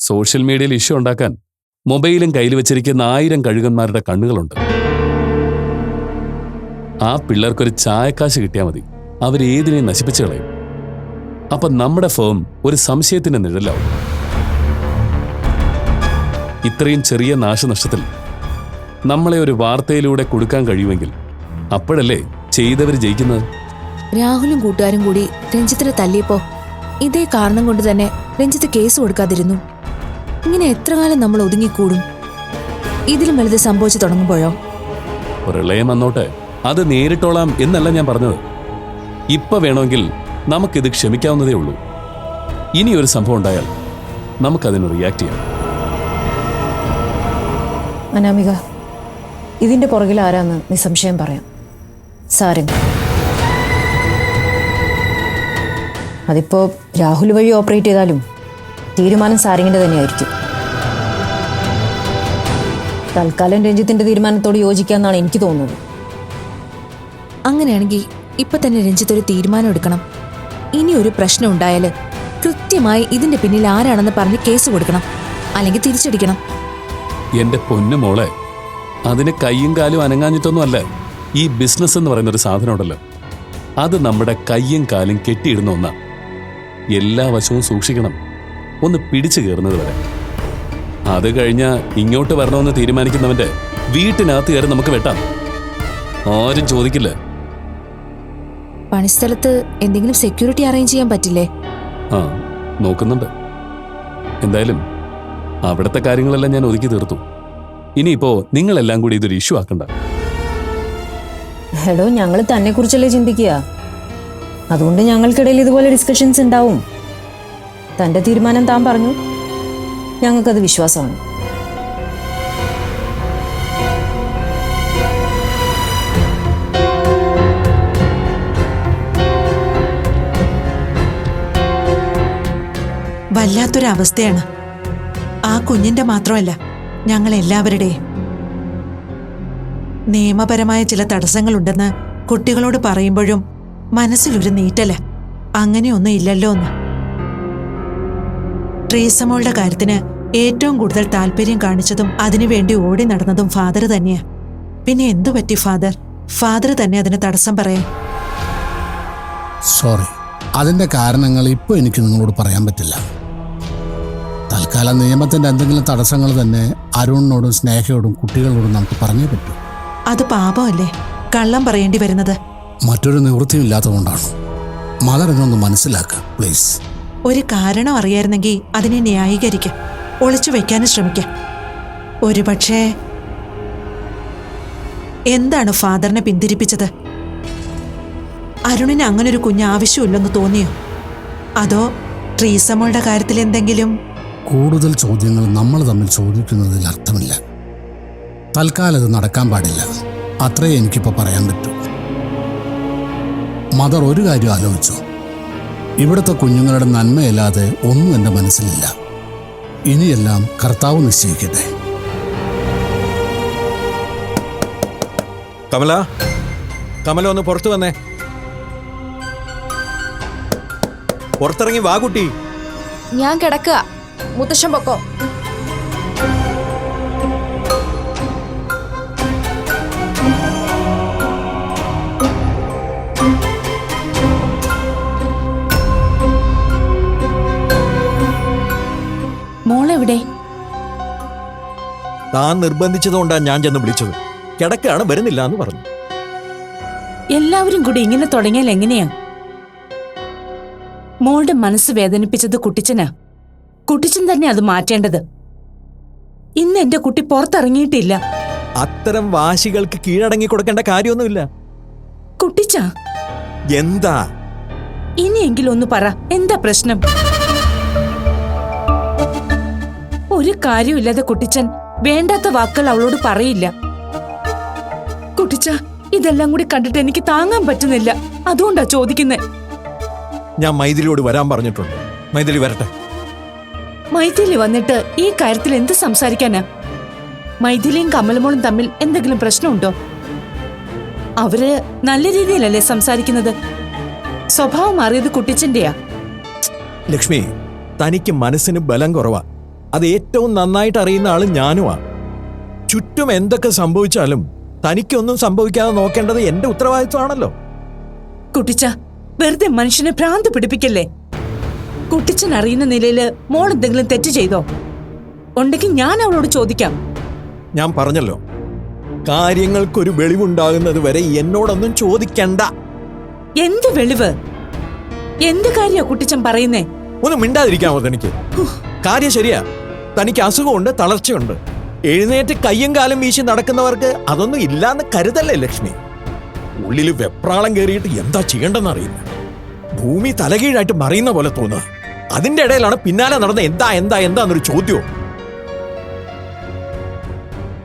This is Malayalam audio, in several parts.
സോഷ്യൽ മീഡിയയിൽ ഇഷ്യൂ ഉണ്ടാക്കാൻ മൊബൈലും കയ്യിൽ വെച്ചിരിക്കുന്ന 1000 കഴുകന്മാരുടെ കണ്ണുകളുണ്ട്. ആ പിള്ളേർക്കൊരു ചായക്കാശ് കിട്ടിയാൽ മതി, അവരേതിനെയും നശിപ്പിച്ചു കളയും. അപ്പൊ നമ്മുടെ ഫേം ഒരു സംശയത്തിന്റെ നിഴലാവും. ഇത്രയും ചെറിയ നാശനഷ്ടത്തിൽ നമ്മളെ ഒരു വാർത്തയിലൂടെ കൊടുക്കാൻ കഴിയുമെങ്കിൽ അപ്പോഴല്ലേ ചെയ്തവർ ജയിക്കുന്നത്. രാഹുലും കൂട്ടുകാരും കൂടി രഞ്ജിത്തിനെ തല്ലിയപ്പോ ഇതേ കാരണം കൊണ്ട് തന്നെ രഞ്ജിത്ത് കേസ് കൊടുക്കാതിരുന്നു. ഇങ്ങനെ എത്ര കാലം നമ്മൾ ഒതുങ്ങിക്കൂടും? ഇതിലും വലുത് സംഭവിച്ചു തുടങ്ങുമ്പോഴോ? പ്രളയം വന്നോട്ടെ, അത് നേരിട്ടോളാം എന്നല്ല ഞാൻ പറഞ്ഞത്. ഇപ്പൊ വേണമെങ്കിൽ നമുക്കിത് ക്ഷമിക്കാവുന്നതേ ഉള്ളൂ. ഇനിയൊരു സംഭവം ഉണ്ടായാൽ നമുക്കതിന് റിയാക്ട് ചെയ്യാം. അനാമിക, ഇതിന്റെ പുറകിൽ ആരാന്ന് നിസ്സംശയം പറയാം. സാരംഗ്. അതിപ്പോ രാഹുൽ വഴി ഓപ്പറേറ്റ് ചെയ്താലും തീരുമാനം സാരംഗിന്റെ തന്നെയായിരിക്കും. തൽക്കാലം രഞ്ജിത്തിന്റെ തീരുമാനത്തോട് യോജിക്കാന്നാണ് എനിക്ക് തോന്നുന്നത്. അങ്ങനെയാണെങ്കിൽ ഇപ്പൊ തന്നെ രഞ്ജിത്ത് ഒരു തീരുമാനം എടുക്കണം. ഇനി ഒരു പ്രശ്നം ഉണ്ടായാല് കൃത്യമായി ഇതിന്റെ പിന്നിൽ ആരാണെന്ന് പറഞ്ഞ് കേസ് കൊടുക്കണം, അല്ലെങ്കിൽ തിരിച്ചടിക്കണം. എന്റെ പൊന്നു മോളെ, അതിന് കയ്യും കാലും അനങ്ങാഞ്ഞിട്ടൊന്നും അല്ല. ഈ ബിസിനസ് എന്ന് പറയുന്നൊരു സാധനം ഉണ്ടല്ലോ, അത് നമ്മുടെ കയ്യും കാലും കെട്ടിയിടുന്ന ഒന്നാ. എല്ലാ വശവും സൂക്ഷിക്കണം, ഒന്ന് പിടിച്ചു കയറുന്നത് വരെ. അത് കഴിഞ്ഞാ ഇങ്ങോട്ട് വരണമെന്ന് തീരുമാനിക്കുന്നവന്റെ വീട്ടിനകത്ത് കയറി നമുക്ക് വെട്ടാം, ആരും ചോദിക്കില്ല. പണിസ്ഥലത്ത് എന്തെങ്കിലും സെക്യൂരിറ്റി അറേഞ്ച് ചെയ്യാൻ പറ്റില്ലേ? ആ, നോക്കുന്നുണ്ട്. എന്തായാലും അവിടുത്തെ കാര്യങ്ങളെല്ലാം ഞാൻ ഒതുക്കി തീർത്തു. ഇനിയിപ്പോ നിങ്ങളെല്ലാം കൂടി ഇതൊരു ഇഷ്യൂ ആക്കണ്ട. ഹലോ, ഞങ്ങൾ തന്നെ കുറിച്ചല്ലേ ചിന്തിക്കുക. അതുകൊണ്ട് ഞങ്ങൾക്കിടയിൽ ഇതുപോലെ ഡിസ്കഷൻസ് ഉണ്ടാവും. തന്റെ തീരുമാനം താൻ പറഞ്ഞു, ഞങ്ങൾക്കത് വിശ്വാസമാണ്. വല്ലാത്തൊരവസ്ഥയാണ്. ആ കുഞ്ഞിന്റെ മാത്രമല്ല, ഞങ്ങളെല്ലാവരുടെയും. നിയമപരമായ ചില തടസ്സങ്ങളുണ്ടെന്ന് കുട്ടികളോട് പറയുമ്പോഴും മനസ്സിലൊരു നീറ്റല, അങ്ങനെയൊന്നും ഇല്ലല്ലോ എന്ന്. ട്രീസമോളുടെ കാര്യത്തിന് ഏറ്റവും കൂടുതൽ താല്പര്യം കാണിച്ചതും അതിനുവേണ്ടി ഓടി നടന്നതും ഫാദർ തന്നെയാ. പിന്നെ എന്തു പറ്റി ഫാദർ തന്നെ അതിന് തടസ്സം പറയാൻ? സോറി, അതിന്റെ കാരണങ്ങൾ ഇപ്പോൾ എനിക്ക് നിങ്ങളോട് പറയാൻ പറ്റില്ല. തൽക്കാലം നിയമത്തിന്റെ എന്തെങ്കിലും തടസ്സങ്ങൾ തന്നെ അരുണിനോടും സ്നേഹയോടും കുട്ടികളോടും നമുക്ക് പറഞ്ഞേ പറ്റൂ. അത് പാപമല്ലേ കള്ളം പറയേണ്ടി വരുന്നത്? മറ്റൊരു നിവൃത്തിയും ഇല്ലാത്തതുകൊണ്ടാണ്. മദർ എന്നൊന്ന് മനസ്സിലാക്കുക പ്ലീസ്. ഒരു കാരണം അറിയായിരുന്നെങ്കിൽ അതിനെ ന്യായീകരിക്കാം, ഒളിച്ചു വെക്കാനും ശ്രമിക്കാം. ഒരുപക്ഷേ എന്താണ് ഫാദറിനെ പിന്തിരിപ്പിച്ചത്? അരുണിന് അങ്ങനൊരു കുഞ്ഞ് ആവശ്യമില്ലെന്ന് തോന്നിയോ? അതോ ട്രീസമോളുടെ കാര്യത്തിൽ എന്തെങ്കിലും? കൂടുതൽ ചോദ്യങ്ങൾ നമ്മൾ തമ്മിൽ ചോദിക്കുന്നതിൽ അർത്ഥമില്ല. തൽക്കാലം അത് നടക്കാൻ പാടില്ല, അത്രേ എനിക്കിപ്പോൾ പറയാൻ പറ്റൂ. മദർ ഒരു കാര്യം ആലോചിച്ചു. ഇവിടുത്തെ കുഞ്ഞുങ്ങളുടെ നന്മയല്ലാതെ ഒന്നും എൻ്റെ മനസ്സിലില്ല. ഇനിയെല്ലാം കർത്താവ് നിശ്ചയിക്കട്ടെ. കമല ഒന്ന് പുറത്തു വന്നേ. പുറത്തിറങ്ങി വാ കുട്ടി. ഞാൻ കിടക്കുക, മുത്തശ്ശൻ പൊക്കോ. മോളെവിടെ? താൻ നിർബന്ധിച്ചതുകൊണ്ടാണ് ഞാൻ ചെന്ന് വിളിച്ചത്. കിടക്കാണ്, വരുന്നില്ല എന്ന് പറഞ്ഞു. എല്ലാവരും കൂടി ഇങ്ങനെ തുടങ്ങിയാൽ എങ്ങനെയാ? മോളുടെ മനസ്സ് വേദനിപ്പിച്ചത് കുട്ടിച്ചനാ. കുട്ടിച്ചൻ തന്നെ അത് മാറ്റേണ്ടത്. ഇന്ന് എന്റെ കുട്ടി പുറത്തിറങ്ങിയിട്ടില്ല. അത്തരം വാശികൾക്ക് കീഴടങ്ങി കൊടുക്കേണ്ട കാര്യമൊന്നുമില്ല. കുട്ടിച്ച എന്താ? ഇനിയെങ്കിലും ഒന്ന് പറ, എന്താ പ്രശ്നം? ഒരു കാര്യമില്ലാതെ കുട്ടിച്ചൻ വേണ്ടാത്ത വാക്കുകൾ അവളോട് പറയില്ല. കുട്ടിച്ച, ഇതെല്ലാം കൂടി കണ്ടിട്ട് എനിക്ക് താങ്ങാൻ പറ്റുന്നില്ല, അതുകൊണ്ടാ ചോദിക്കുന്നേ. ഞാൻ മൈഥിലിയോട് വരാൻ പറഞ്ഞിട്ടുണ്ട്. മൈഥിലി വരട്ടെ. മൈഥിലി വന്നിട്ട് ഈ കാര്യത്തിൽ എന്ത് സംസാരിക്കാനാ? മൈഥിലിയും കമലമോളും തമ്മിൽ എന്തെങ്കിലും പ്രശ്നമുണ്ടോ? അവര് നല്ല രീതിയിലല്ലേ സംസാരിക്കുന്നത്? സ്വഭാവം മാറിയത് കുട്ടിച്ചന്റെയാ. ലക്ഷ്മി, തനിക്ക് മനസ്സിന് ബലം കുറവാ. അത് ഏറ്റവും നന്നായിട്ട് അറിയുന്ന ആള് ഞാനുമാണ്. ചുറ്റും എന്തൊക്കെ സംഭവിച്ചാലും തനിക്കൊന്നും സംഭവിക്കാതെ നോക്കേണ്ടത് എന്റെ ഉത്തരവാദിത്വമാണല്ലോ. കുട്ടിച്ച, വെറുതെ മനുഷ്യനെ ഭ്രാന്ത് പിടിപ്പിക്കല്ലേ. കുട്ടിച്ചൻ അറിയുന്ന നിലയില് മോൾ എന്തെങ്കിലും തെറ്റ് ചെയ്തോ? ഉണ്ടെങ്കിൽ ഞാൻ അവളോട് ചോദിക്കാം. ഞാൻ പറഞ്ഞല്ലോ, കാര്യങ്ങൾക്കൊരു വെളിവുണ്ടാകുന്നത് വരെ എന്നോടൊന്നും ചോദിക്കണ്ട. എന്ത് വെളിവ്? എന്ത് കാര്യാ കുട്ടിച്ചൻ പറയുന്നേ? ഒന്ന് മിണ്ടാതിരിക്കാമോ തനിക്ക്? കാര്യം ശരിയാ, തനിക്ക് അസുഖമുണ്ട്, തളർച്ചയുണ്ട്. എഴുന്നേറ്റ് കയ്യും കാലും വീശി നടക്കുന്നവർക്ക് അതൊന്നും ഇല്ലാന്ന് കരുതല്ലേ ലക്ഷ്മി? ഉള്ളിൽ വെപ്രാളം കയറിയിട്ട് എന്താ ചെയ്യേണ്ടെന്ന് അറിയില്ല. ഭൂമി തലകീഴായിട്ട് മറിയുന്ന പോലെ തോന്നുക. അതിന്റെ ഇടയിലാണ് പിന്നാലെ നടന്ന എന്താന്നൊരു ചോദ്യവും.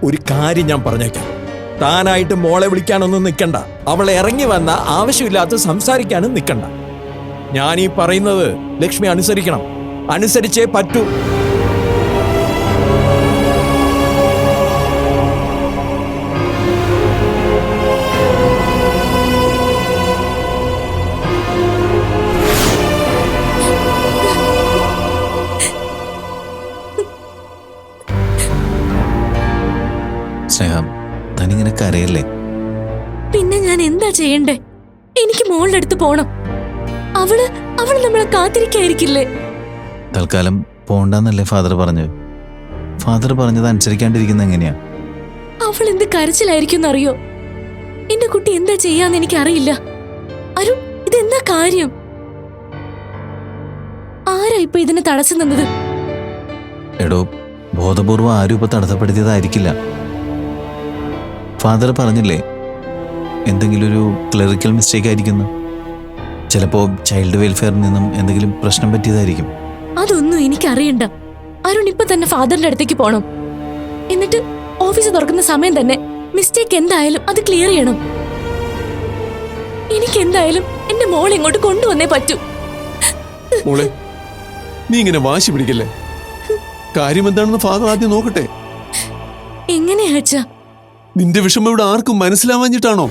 ഒരു കാര്യം ഞാൻ പറഞ്ഞേക്കാം, താനായിട്ട് മോളെ വിളിക്കാനൊന്നും നിൽക്കണ്ട. അവളെ ഇറങ്ങി വന്ന ആവശ്യമില്ലാത്ത സംസാരിക്കാനും നിൽക്കണ്ട. ഞാൻ ഈ പറയുന്നത് ലക്ഷ്മി അനുസരിക്കണം, അനുസരിച്ചേ പറ്റൂ. സ്നേഹം, തനിങ്ങനെ കരയല്ലേ? പിന്നെ ഞാൻ എന്താ ചെയ്യണ്ടേ? എനിക്ക് മോളുടെ അടുത്ത് പോണം. അവള് നമ്മളെ കാത്തിരിക്കായിരിക്കില്ലേ? തൽക്കാലം പോണ്ടെന്നല്ലേ ഫാദർ പറഞ്ഞത്? ഫാദർ പറഞ്ഞത് അനുസരിക്കാണ്ടിരിക്കുന്ന എങ്ങനെയാ? അവൾ എന്ത് കരച്ചിലായിരിക്കും അറിയോ? എന്റെ കുട്ടി എന്താ ചെയ്യാന്ന് എനിക്ക് അറിയില്ല. അരുൺ, ഇതെന്താ കാര്യം? ആരാ ഇപ്പൊ ഇതിന് തടസ്സം നിന്നത്? എടോ, ബോധപൂർവം ആരും ഇപ്പൊ തടസ്സപ്പെടുത്തിയതായിരിക്കില്ല. ഫാദർ പറഞ്ഞില്ലേ, എന്തെങ്കിലും ഒരു ക്ലറിക്കൽ മിസ്റ്റേക്ക് ആയിരിക്കുന്നു. ചിലപ്പോ ചൈൽഡ് വെൽഫെയറിൽ നിന്നും എന്തെങ്കിലും പ്രശ്നം പറ്റിയതായിരിക്കും. അതൊന്നും എനിക്കറിയണ്ട. അരുൺ ഇപ്പൊ തന്നെ ഫാദറിന്റെ അടുത്തേക്ക് പോണം. എന്നിട്ട് ഓഫീസ് തുറക്കുന്ന സമയം തന്നെ മിസ്റ്റേക്ക് എന്തായാലും അത് ക്ലിയർ ചെയ്യണം. എനിക്ക് എന്തായാലും എന്റെ മോളെ ഇങ്ങോട്ട് കൊണ്ടുവന്നേ പറ്റൂ. മോളെ, നീ ഇങ്ങനെ വാശി പിടിക്കല്ലേ. കാര്യം എന്താണെന്ന് ഫാദർ ആദ്യം നോക്കട്ടെ. എങ്ങനെയാ അച്ഛാ? നിന്റെ വിഷമം ഇവിടെ ആർക്കും മനസ്സിലാവാഞ്ഞിട്ടാണോ?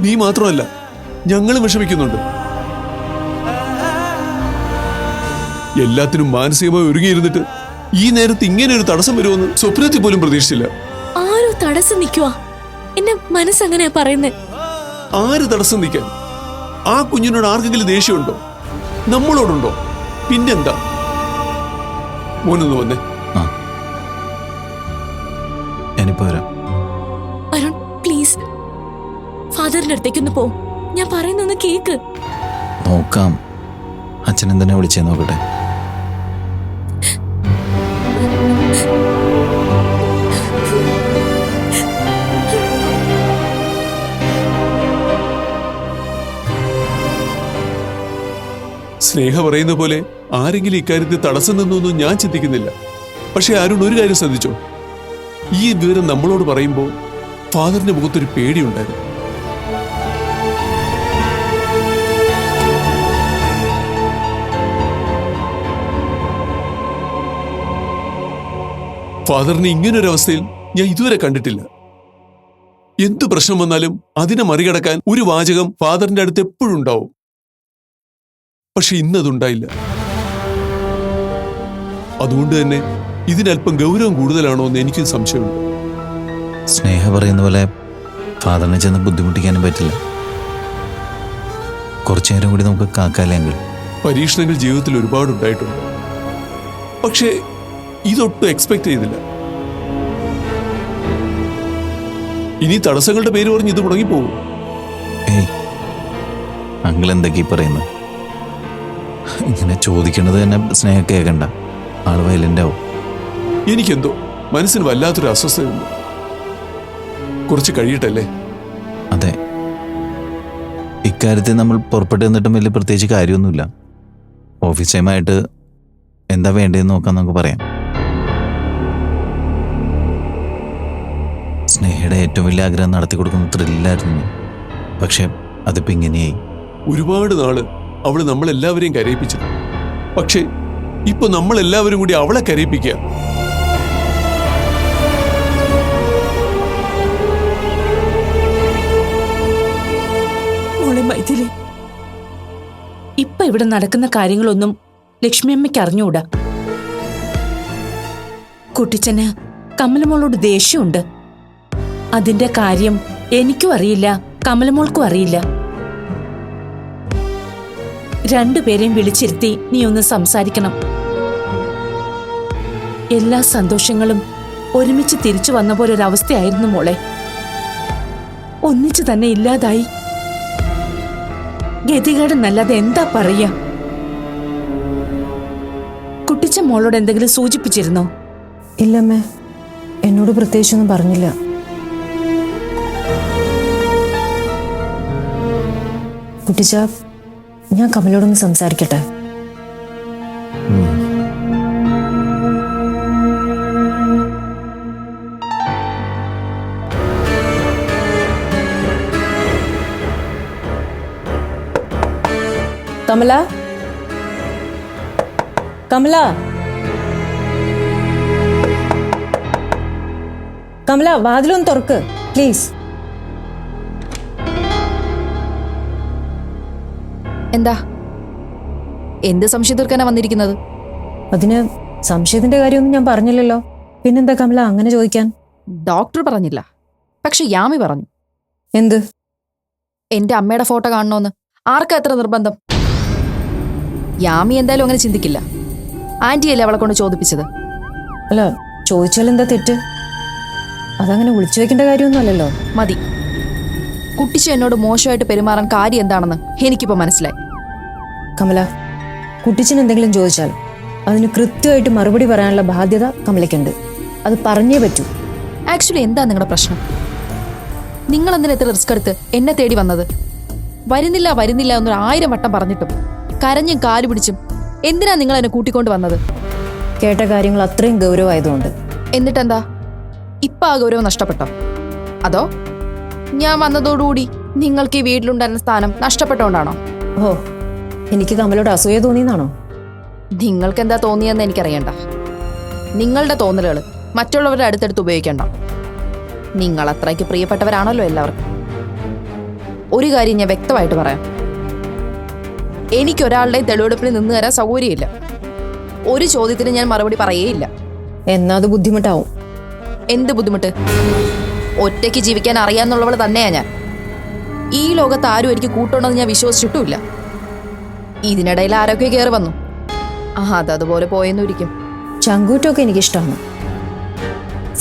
നീ മാത്രമല്ല, ഞങ്ങളും വിഷമിക്കുന്നുണ്ട്. എല്ലാത്തിനും മാനസികമായി ഒരുങ്ങിയിരുന്നിട്ട് ഈ നേരത്ത് ഇങ്ങനെ ഒരു തടസ്സം വരുമെന്ന് സ്വപ്നത്തിൽ പോലും പ്രതീക്ഷിച്ചില്ല. ആരോ തടസ്സം നിൽക്കുവാ. എന്റെ മനസ്സങ്ങനെയാ പറയുന്നേ. ആര് തടസ്സം നിൽക്കാൻ? ആ കുഞ്ഞിനോട് ആർക്കെങ്കിലും ദേഷ്യമുണ്ടോ? നമ്മളോടുണ്ടോ? പിന്നെന്താ? മോനൊന്ന് വന്നേ. ഞാനിപ്പോ വരാം. അരുൺ, പ്ലീസ് ഫാദറിന്റെ അടുത്തേക്കൊന്ന് പോ. ഞാൻ പറയുന്നൊന്ന് കേക്ക്. നോക്കാം, അച്ഛൻ എന്തിനാ വിളിച്ചേ നോക്കട്ടെ. സ്നേഹ പറയുന്ന പോലെ ആരെങ്കിലും ഇക്കാര്യത്തിൽ തടസ്സം നിന്നൊന്നും ഞാൻ ചിന്തിക്കുന്നില്ല. പക്ഷെ അരുൺ ഒരു കാര്യം ശ്രദ്ധിച്ചോ? ഈ വിവരം നമ്മളോട് പറയുമ്പോൾ ഫാദറിന്റെ മുഖത്തൊരു പേടിയുണ്ടായിരുന്നു. ഫാദറിന് ഇങ്ങനൊരവസ്ഥയിൽ ഞാൻ ഇതുവരെ കണ്ടിട്ടില്ല. എന്തു പ്രശ്നം വന്നാലും അതിനെ മറികടക്കാൻ ഒരു വാചകം ഫാദറിന്റെ അടുത്ത് എപ്പോഴും ഉണ്ടാവും. പക്ഷെ ഇന്നതുണ്ടായില്ല. അതുകൊണ്ട് തന്നെ ഇതിനല്പം ഗൗരവം കൂടുതലാണോ എന്ന് എനിക്കും സംശയമുണ്ട്. സ്നേഹ പറയുന്ന പോലെ ഫാദറിനെ ചെന്ന് ബുദ്ധിമുട്ടിക്കാനും പറ്റില്ല. കുറച്ചു നേരം കൂടി നമുക്ക് കാക്കാലെങ്കിൽ. പരീക്ഷണങ്ങൾ ജീവിതത്തിൽ ഒരുപാടുണ്ടായിട്ടുണ്ട്. പക്ഷേ ഇതൊട്ടും എക്സ്പെക്ട് ചെയ്തില്ല. ഇനി തടസ്സങ്ങളുടെ പേര് പറഞ്ഞ് ഇത് മുടങ്ങിപ്പോകും. ഏയ്, അങ്കിൾ എന്തൊക്കെയാ പറയുന്നത്? ഇങ്ങനെ ചോദിക്കേണ്ടത് തന്നെ സ്നേഹ കേൾക്കണ്ട. ആള് വയലന്റ് ആവും. എനിക്കെന്തോ മനസ്സിന് വല്ലാത്തൊരു അസ്വസ്ഥതയുണ്ട്. കുറച്ച് കഴിയട്ടല്ലേ? അതെ, ഇക്കാര്യത്തിൽ നമ്മൾ പുറപ്പെട്ടു നിന്നിട്ടും വലിയ പ്രത്യേകിച്ച് കാര്യമൊന്നുമില്ല. ഓഫീസ് ടൈമായിട്ട് എന്താ വേണ്ടതെന്ന് നോക്കാൻ നമുക്ക് പറയാം. സ്നേഹയുടെ ഏറ്റവും വലിയ ആഗ്രഹം നടത്തി കൊടുക്കുന്ന ത്രില്ലായിരുന്നു. പക്ഷെ അതിപ്പോ ഇങ്ങനെയായി. ഒരുപാട് നാള് അവള് നമ്മളെല്ലാവരെയും കരയിപ്പിച്ചു. പക്ഷേ ഇപ്പൊ നമ്മളെല്ലാവരും കൂടി അവളെ കരയിപ്പിക്കുക. മോളെ മൈഥിലി, ഇപ്പൊ ഇവിടെ നടക്കുന്ന കാര്യങ്ങളൊന്നും ലക്ഷ്മിയമ്മയ്ക്ക് അറിഞ്ഞുകൂടാ. കുട്ടിച്ചന് കമലമോളോട് ദേഷ്യമുണ്ട്. അതിന്റെ കാര്യം എനിക്കും അറിയില്ല, കമലമോൾക്കും അറിയില്ല. രണ്ടുപേരെയും വിളിച്ചിരുത്തി നീ ഒന്ന് സംസാരിക്കണം. എല്ലാ സന്തോഷങ്ങളും ഒരുമിച്ച് തിരിച്ചു വന്ന പോലൊരവസ്ഥയായിരുന്നു മോളെ. ഒന്നിച്ചു തന്നെ ഇല്ലാതായി. ഗതികേടെന്നല്ലാതെ എന്താ പറയാ? കുട്ടിച്ച മോളോട് എന്തെങ്കിലും സൂചിപ്പിച്ചിരുന്നോ? ഇല്ലമ്മേ, എന്നോട് പ്രത്യേകിച്ചൊന്നും പറഞ്ഞില്ല. കുട്ടിച്ച, ഞാൻ കമലോടൊന്ന് സംസാരിക്കട്ടെ. കമല, കമല, കമല, വാതിലൊന്ന് തുറക്ക് പ്ലീസ്. എന്താ? എന്ത് സംശയം തീർക്കാനാ വന്നിരിക്കുന്നത്? അതിന് സംശയത്തിന്റെ കാര്യമൊന്നും ഞാൻ പറഞ്ഞില്ലല്ലോ. പിന്നെന്താ കമല അങ്ങനെ ചോദിക്കാൻ? ഡോക്ടർ പറഞ്ഞില്ല, പക്ഷെ യാമി പറഞ്ഞു. എന്ത്? എന്റെ അമ്മയുടെ ഫോട്ടോ കാണണോന്ന്. ആർക്കാ എത്ര നിർബന്ധം? യാമി എന്തായാലും അങ്ങനെ ചിന്തിക്കില്ല. ആന്റിയല്ലേ അവളെ കൊണ്ട് ചോദിപ്പിച്ചത്. അല്ല, ചോദിച്ചാൽ എന്താ തെറ്റ്? അതങ്ങനെ ഒളിച്ചു വെക്കേണ്ട കാര്യമൊന്നുമല്ലല്ലോ. മതി. കുട്ടിച്ച എന്നോട് മോശമായിട്ട് പെരുമാറാൻ കാര്യം എന്താണെന്ന് എനിക്കിപ്പോ മനസ്സിലായി. കമല, കുട്ടിച്ചൻ എന്തെങ്കിലും ചോദിച്ചാൽ അതിന് കൃത്യമായിട്ട് മറുപടി പറയാനുള്ള ബാധ്യത കമലയ്ക്കുണ്ട്. അത് പറഞ്ഞേ പറ്റൂ. ആക്ച്വലി എന്താ നിങ്ങളുടെ പ്രശ്നം? നിങ്ങൾ എന്തിനാ എത്ര റിസ്ക് എടുത്ത് എന്നെ തേടി വന്നത്? വരുന്നില്ല വരുന്നില്ല എന്നൊരു 1000 വട്ടം പറഞ്ഞിട്ടും കരഞ്ഞും കാലു പിടിച്ചും എന്തിനാ നിങ്ങൾ എന്നെ കൂട്ടിക്കൊണ്ട് വന്നത്? കേട്ട കാര്യങ്ങൾ അത്രയും ഗൗരവമായതുകൊണ്ട്. എന്നിട്ടെന്താ ഇപ്പൊ ആ ഗൗരവം നഷ്ടപ്പെട്ടോ? അതോ ഞാൻ വന്നതോടുകൂടി നിങ്ങൾക്ക് ഈ വീട്ടിലുണ്ടായിരുന്ന സ്ഥാനം നഷ്ടപ്പെട്ടോണ്ടാണോ? ഓ, എനിക്ക് കമലോട് അസൂയ തോന്നിയെന്നാണോ? നിങ്ങൾക്ക് എന്താ തോന്നിയെന്ന് എനിക്കറിയണ്ട. നിങ്ങളുടെ തോന്നലുകൾ മറ്റുള്ളവരുടെ അടുത്തടുത്ത് ഉപയോഗിക്കണ്ട. നിങ്ങൾ അത്രയ്ക്ക് പ്രിയപ്പെട്ടവരാണല്ലോ എല്ലാവർക്കും. ഒരു കാര്യം ഞാൻ വ്യക്തമായിട്ട് പറയാം. എനിക്കൊരാളുടെയും തെളിവെടുപ്പിന് നിന്ന് തരാൻ സൗകര്യമില്ല. ഒരു ചോദ്യത്തിന് ഞാൻ മറുപടി പറയേയില്ല. എന്നാ അത് ബുദ്ധിമുട്ടാവും. എന്ത് ബുദ്ധിമുട്ട്? ഒറ്റയ്ക്ക് ജീവിക്കാൻ അറിയാന്നുള്ളവൾ തന്നെയാ ഞാൻ. ഈ ലോകത്ത് ആരും എനിക്ക് കൂട്ടുണ്ടെന്ന് ഞാൻ വിശ്വസിച്ചിട്ടുമില്ല. ഇതിനിടയിൽ ആരൊക്കെ കയറി വന്നു. അതതുപോലെ പോയെന്നും ഇരിക്കും. ചങ്കൂറ്റമൊക്കെ എനിക്കിഷ്ടമാണ്.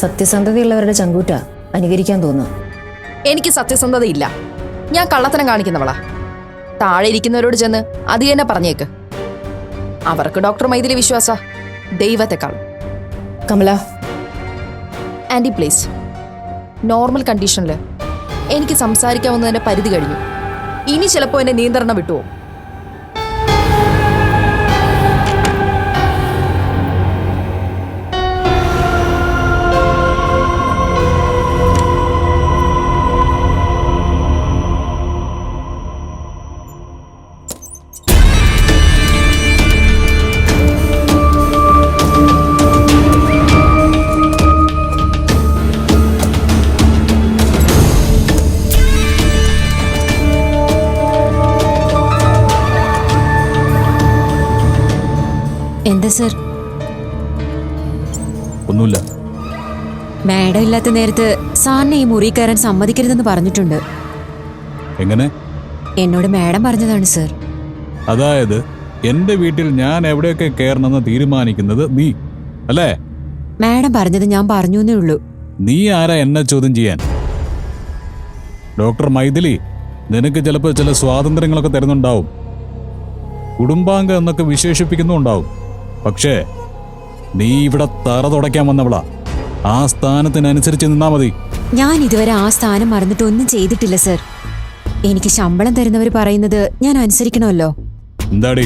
സത്യസന്ധതയുള്ളവരുടെ ചങ്കൂറ്റ അനുകരിക്കാൻ തോന്നുന്നു. എനിക്ക് സത്യസന്ധതയില്ല. ഞാൻ കള്ളത്തനം കാണിക്കുന്നവളാ. താഴെ ഇരിക്കുന്നവരോട് ചെന്ന് അത് തന്നെ പറഞ്ഞേക്ക്. അവർക്ക് ഡോക്ടർ മൈഥിലി വിശ്വാസ ദൈവത്തെക്കാൾ. Kamala, aunty please. നോർമൽ കണ്ടീഷനിൽ എനിക്ക് സംസാരിക്കാവുന്നതിന്റെ പരിധി കഴിഞ്ഞു. ഇനി ചിലപ്പോൾ എന്നെ നിയന്ത്രണം വിട്ടുപോകും. എന്താ സർ? ഒന്നുമില്ല. മാഡം ഇല്ലാത്ത നേരത്ത് സാറിനെ ഈ മുറി കയറാൻ സമ്മതിക്കരുതെന്ന് പറഞ്ഞിട്ടുണ്ട്. എങ്ങനെ? എന്നോട് മാഡം പറഞ്ഞതാണ് സർ. അതായത് എന്റെ വീട്ടിൽ ഞാൻ എവിടെയൊക്കെ കയറണമെന്ന് തീരുമാനിക്കുന്നത് നീ അല്ലേ? മാഡം പറഞ്ഞത് ഞാൻ പറഞ്ഞു എന്നേ ഉള്ളൂ. നീ ആരാ എന്നെ ചോദ്യം ചെയ്യാൻ? ഡോക്ടർ മൈഥിലി നിനക്ക് ചിലപ്പോൾ ചില സ്വാതന്ത്ര്യങ്ങളൊക്കെ തരുന്നുണ്ടാവും, കുടുംബാംഗം എന്നൊക്കെ വിശേഷിപ്പിക്കുന്നുണ്ടാവും. പക്ഷേ നീ ഇവിടെ തറ തുടയ്ക്കാൻ വന്നവളാ. ആ സ്ഥാനത്തിനനുസരിച്ച് നിന്നാ മതി. ഞാൻ ഇതുവരെ ആ സ്ഥാനം മറന്നിട്ട് ഒന്നും ചെയ്തിട്ടില്ല സർ. എനിക്ക് ശമ്പളം തരുന്നവർ പറയുന്നത് ഞാൻ അനുസരിക്കണമല്ലോ. എന്താടി,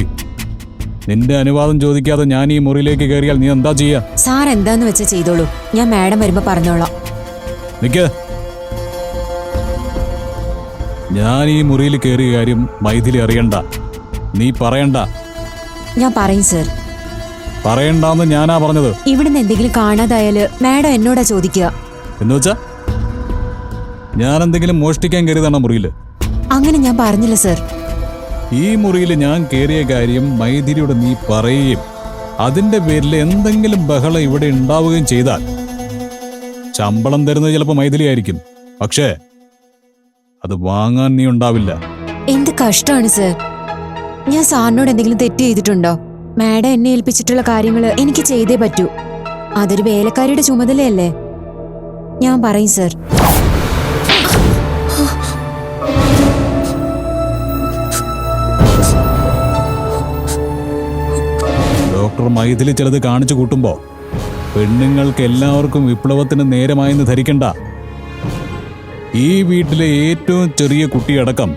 നിന്റെ അനുവാദം ചോദിക്കാതെ ഞാൻ ഈ മുറിയിലേക്ക് കയറിയാൽ നീ എന്താ ചെയ്യാ? സാർ എന്താന്ന് വെച്ചാ ചെയ്തോളൂ. ഞാൻ മാഡം വരുമ്പോ പറഞ്ഞോളാം. നിക്ക്. ഞാൻ ഈ മുറിയിൽ കയറിയ കാര്യം മൈഥിലി അറിയണ്ട. നീ പറയണ്ട. ഞാൻ പറയും സർ. പറയണ്ടെന്ന് ഞാനാ പറഞ്ഞത്. ഇവിടുന്ന് എന്തെങ്കിലും കാണാതായാല് മാഡം എന്നോടാ ചോദിക്കുക. എന്നുവെച്ചാ ഞാൻ എന്തെങ്കിലും മോഷ്ടിക്കാൻ കയറിയതാണോ മുറിയില്? അങ്ങനെ ഞാൻ പറഞ്ഞില്ല സർ. ഈ മുറിയിൽ ഞാൻ കയറിയ കാര്യം മൈഥിലിയോട് നീ പറയുകയും അതിന്റെ പേരിൽ എന്തെങ്കിലും ബഹളം ഇവിടെ ഉണ്ടാവുകയും ചെയ്താൽ ശമ്പളം തരുന്നത് ചിലപ്പോൾ മൈഥിലി ആയിരിക്കും, പക്ഷേ അത് വാങ്ങാൻ നീ ഉണ്ടാവില്ല. എന്ത് കഷ്ടമാണ് സർ. ഞാൻ സാറിനോട് എന്തെങ്കിലും തെറ്റ് ചെയ്തിട്ടുണ്ടോ? മാഡം എന്നെ ഏൽപ്പിച്ചിട്ടുള്ള കാര്യങ്ങൾ എനിക്ക് ചെയ്തേ പറ്റൂ. അതൊരു വേലക്കാരിയുടെ ചുമതലയല്ലേ? ഞാൻ പറയും സർ. ഡോക്ടർ മൈഥിലി ചിലത് കാണിച്ചു കൂട്ടുമ്പോ പെണ്ണുങ്ങൾക്ക് എല്ലാവർക്കും വിപ്ലവത്തിന് നേരമായെന്ന് ധരിക്കണ്ട. ഈ വീട്ടിലെ ഏറ്റവും ചെറിയ കുട്ടിയടക്കം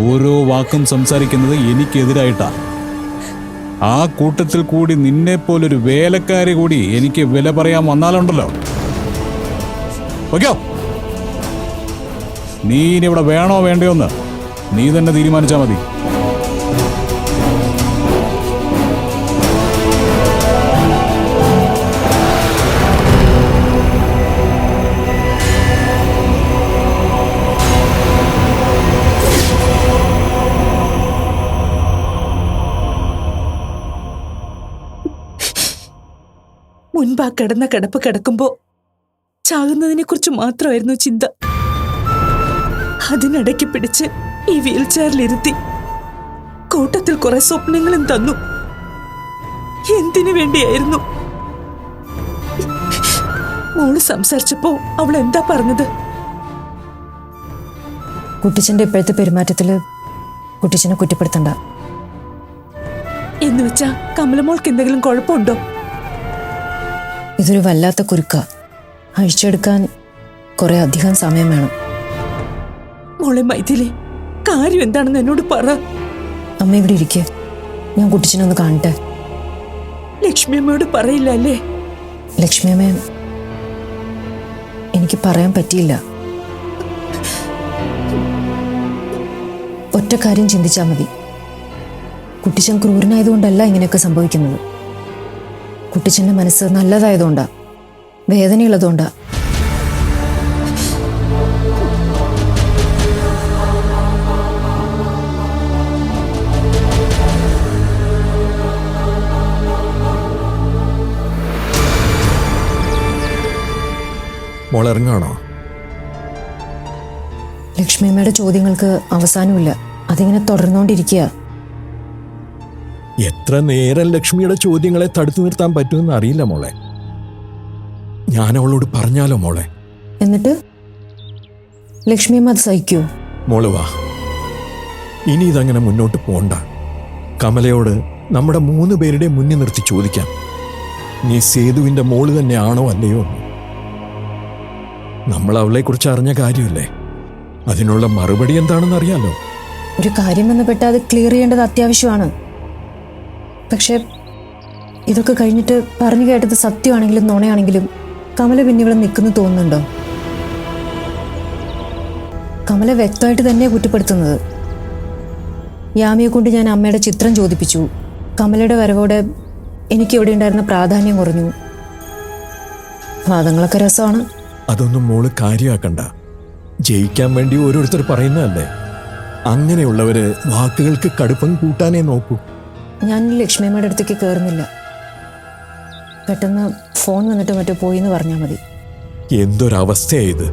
ഓരോ വാക്കും സംസാരിക്കുന്നത് എനിക്കെതിരായിട്ടാ. ആ കൂട്ടത്തിൽ കൂടി നിന്നെപ്പോലൊരു വേലക്കാരി കൂടി എനിക്ക് വില പറയാൻ വന്നാലുണ്ടല്ലോ, ഓക്കോ, നീ ഇനി ഇവിടെ വേണോ വേണ്ടയോന്ന് നീ തന്നെ തീരുമാനിച്ചാൽ മതി. മുൻപ് ആ കിടന്ന കിടപ്പ് കിടക്കുമ്പോ ചാകുന്നതിനെ കുറിച്ച് മാത്രമായിരുന്നു ചിന്ത. അതിനിടയ്ക്ക് പിടിച്ച് ഈ വീൽ ചെയറിലിരുത്തി കൂട്ടത്തിൽ കുറെ സ്വപ്നങ്ങളും തന്നു. എന്തിനു വേണ്ടിയായിരുന്നു? മോള് സംസാരിച്ചപ്പോ അവൾ എന്താ പറഞ്ഞത്? കുട്ടിച്ചന്റെ ഇപ്പോഴത്തെ പെരുമാറ്റത്തില് കുട്ടിച്ചനെ കുറ്റപ്പെടുത്തണ്ട. എന്ന് വെച്ചാ കമലമോൾക്ക് എന്തെങ്കിലും കുഴപ്പമുണ്ടോ? ഇതൊരു വല്ലാത്ത കുരുക്ക. അഴിച്ചെടുക്കാൻ കുറെ അധികം സമയം വേണം. മോളെ മൈഥിലി, കാര്യം എന്താണെന്ന് എന്നോട് പറ. അമ്മ ഇവിടെ ഇരിക്കെ, ഞാൻ കുട്ടിച്ചനെ ഒന്ന് കാണട്ടെ. ലക്ഷ്മി അമ്മയോട് പറയില്ല അല്ലേ? ലക്ഷ്മി അമ്മ, എനിക്ക് പറയാൻ പറ്റിയില്ല. ഒറ്റ കാര്യം ചിന്തിച്ചാൽ മതി. കുട്ടിച്ചൻ ക്രൂരനായതുകൊണ്ടല്ല ഇങ്ങനെയൊക്കെ സംഭവിക്കുന്നത്. കുട്ടിച്ചന്റെ മനസ്സ് നല്ലതായതുകൊണ്ടാ, വേദനയുള്ളതുകൊണ്ടാ. മോളിറങ്ങാണോ? ലക്ഷ്മിയമ്മയുടെ ചോദ്യങ്ങൾക്ക് അവസാനമില്ല. അതിങ്ങനെ തുടർന്നുകൊണ്ടിരിക്കുക. എത്ര നേരം ലക്ഷ്മിയുടെ ചോദ്യങ്ങളെ തടുത്തു നിർത്താൻ പറ്റുമെന്ന് അറിയില്ല മോളെ. ഞാൻ അവളോട് പറഞ്ഞാലോ മോളെ? എന്നിട്ട് ലക്ഷ്മിയമ്മ അത് സഹിക്കൂ? മോള് വാ, ഇനി ഇതങ്ങനെ മുന്നോട്ട് പോണ്ട. കമലയോട് നമ്മുടെ 3 പേരുടെ മുന്നിൽ നിർത്തി ചോദിക്കാം, നീ സേതുവിന്റെ മോള് തന്നെയാണോ അല്ലയോ? നമ്മൾ അവളെക്കുറിച്ച് അറിഞ്ഞ കാര്യമല്ലേ, അതിനുള്ള മറുപടി എന്താണെന്ന് അറിയാലോ. ഒരു കാര്യം ബന്ധപ്പെട്ട് അത് ക്ലിയർ ചെയ്യേണ്ടത് അത്യാവശ്യമാണ്. പക്ഷെ ഇതൊക്കെ കഴിഞ്ഞിട്ട് പറഞ്ഞു കേട്ടത് സത്യമാണെങ്കിലും നുണയാണെങ്കിലും കമല പിന്നെ ഇവിടെ നിൽക്കുന്നു തോന്നുന്നുണ്ടോ? കമല വ്യക്തമായിട്ട് തന്നെ കുറ്റപ്പെടുത്തുന്നത്. യാമിയെ കൊണ്ട് ഞാൻ അമ്മയുടെ ചിത്രം ചോദിപ്പിച്ചു. കമലയുടെ വരവോടെ എനിക്ക് ഇവിടെ ഉണ്ടായിരുന്ന പ്രാധാന്യം കുറഞ്ഞു. വാദങ്ങളൊക്കെ രസമാണ്. അതൊന്നും മോള് കാര്യമാക്കണ്ട. ജയിക്കാൻ വേണ്ടി ഓരോരുത്തർ പറയുന്നതല്ലേ. അങ്ങനെയുള്ളവര് വാക്കുകൾക്ക് കടുപ്പം കൂട്ടാനേ നോക്കൂ. ഞാൻ ലക്ഷ്മിയമ്മയുടെ അടുത്തേക്ക് കയറുന്നില്ല. പെട്ടെന്ന് ഫോൺ വന്നിട്ട് മറ്റോ പോയിന്ന് പറഞ്ഞാൽ മതി. എന്തൊരവസ്ഥയായത്!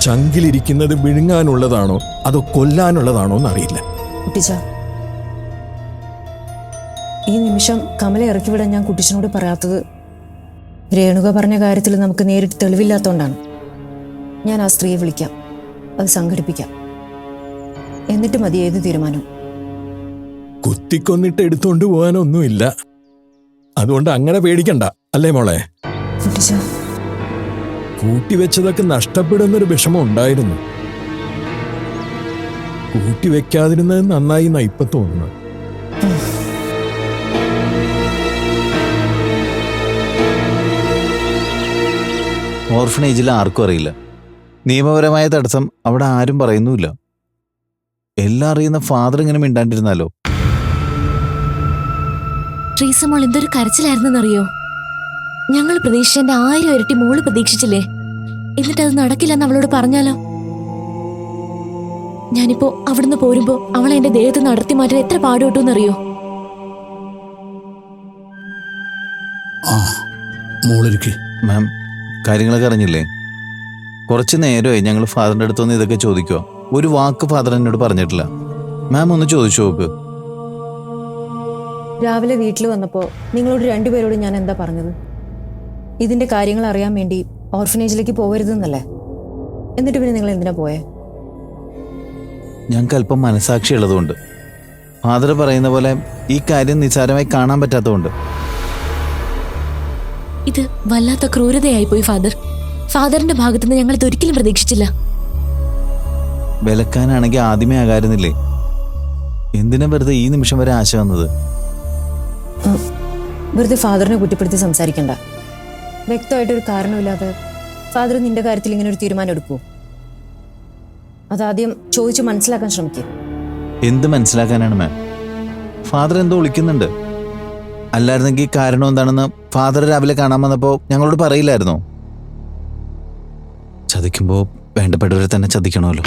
ചങ്കിലിരിക്കുന്നത് വിഴുങ്ങാനുള്ളതാണോ അതോ കൊല്ലാനുള്ളതാണോ എന്നറിയില്ല. കുട്ടിച്ച, ഈ നിമിഷം കമല ഇറക്കിവിടാൻ ഞാൻ കുട്ടിച്ചനോട് പറയാത്തത് രേണുക പറഞ്ഞ കാര്യത്തിൽ നമുക്ക് നേരിട്ട് തെളിവില്ലാത്തതുകൊണ്ടാണ്. ഞാൻ ആ സ്ത്രീയെ വിളിക്കാം, അത് സംഘടിപ്പിക്കാം. എന്നിട്ട് മതി ഏത് തീരുമാനം. കുത്തിക്കൊന്നിട്ട് എടുത്തോണ്ട് പോകാനൊന്നുമില്ല. അതുകൊണ്ട് അങ്ങനെ പേടിക്കണ്ട, അല്ലേ മോളെ? കുട്ടിച്ച, കൂട്ടിവെച്ചതൊക്കെ നഷ്ടപ്പെടുന്നൊരു വിഷമം ഉണ്ടായിരുന്നു. കൂട്ടിവെക്കാതിരുന്നത് നന്നായി എന്നാ ഇപ്പൊ തോന്നുന്നു. ഓർഫനേജിൽ ആർക്കും അറിയില്ല. നിയമപരമായ തടസ്സം അവിടെ ആരും പറയുന്നുമില്ല. എല്ലാം അറിയുന്ന ഫാദർ ഇങ്ങനെ മിണ്ടാണ്ടിരുന്നാലോ? ട്രീസമോൾ എന്തൊരു കരച്ചിലായിരുന്നെന്നറിയോ? ഞങ്ങൾ പ്രതീക്ഷിച്ചതിന്റെ 1000 ഇരട്ടി മോള് പ്രതീക്ഷിച്ചില്ലേ? എന്നിട്ട് അത് നടക്കില്ലെന്ന് അവളോട് പറഞ്ഞാലോ? ഞാനിപ്പോ അവിടുന്ന് പോരുമ്പോ അവളെ എന്റെ ദേഹത്ത് നടത്തി മാറ്റാൻ എത്ര പാടുപെട്ടുന്നറിയോ? ആ മോളിരിക്കെ. മാം, കാര്യങ്ങളൊക്കെ അറിഞ്ഞില്ലേ? കുറച്ച് നേരമായി ഞങ്ങൾ ഫാദറിന്റെ അടുത്തൊന്ന് ഇതൊക്കെ ചോദിക്കുക. ഒരു വാക്ക് ഫാദർ എന്നോട് പറഞ്ഞിട്ടില്ല. മാം ഒന്ന് ചോദിച്ചു നോക്ക്. രാവിലെ വീട്ടിൽ വന്നപ്പോൾ നിങ്ങളോട് രണ്ടുപേരോട് ഞാൻ എന്താ പറഞ്ഞത്? ഇതിന്റെ കാര്യങ്ങൾ അറിയാൻ വേണ്ടി ഓർഫനേജിലേക്ക് പോകരുതെന്നല്ലേ? എന്നിട്ട് പിന്നെ നിങ്ങൾ എന്തിനാ പോയേ? ഞങ്ങൾക്ക് അല്പം മനസാക്ഷി ഉള്ളതുകൊണ്ട്, ഫാദർ പറയുന്ന പോലെ ഈ കാര്യം നിസ്സാരമായി കാണാൻ പറ്റാത്തതുകൊണ്ട്. ഇത് വല്ലാത്ത ക്രൂരതയായി പോയി ഫാദർ. ഫാദറിന്റെ ഭാഗത്തുനിന്ന് ഞങ്ങൾ ഇതൊരിക്കലും പ്രതീക്ഷിച്ചില്ല. വിലക്കാനാണെങ്കിൽ ആദ്യമേ ആകാരുന്നില്ലേ? എന്തിനാ വെറുതെ ഈ നിമിഷം വരെ ആശ വന്നത്? വെറുതെ ഫാദറിനെ കുറ്റപ്പെടുത്തി സംസാരിക്കണ്ട. വ്യക്തമായിട്ടൊരു കാരണമില്ലാതെ ഫാദർ നിന്റെ കാര്യത്തിൽ ഇങ്ങനെ ഒരു തീരുമാനം എടുക്കൂ? അതാദ്യം ചോദിച്ച് മനസ്സിലാക്കാൻ ശ്രമിക്കുക. എന്ത് മനസ്സിലാക്കാനാണ് മാം? ഫാദർ എന്തോ വിളിക്കുന്നുണ്ട്. അല്ലായിരുന്നെങ്കിൽ കാരണം എന്താണെന്ന് ഫാദർ രാവിലെ കാണാൻ വന്നപ്പോൾ ഞങ്ങളോട് പറയില്ലായിരുന്നോ? ചതിക്കുമ്പോൾ വേണ്ടപ്പെട്ടവരെ തന്നെ ചതിക്കണമല്ലോ.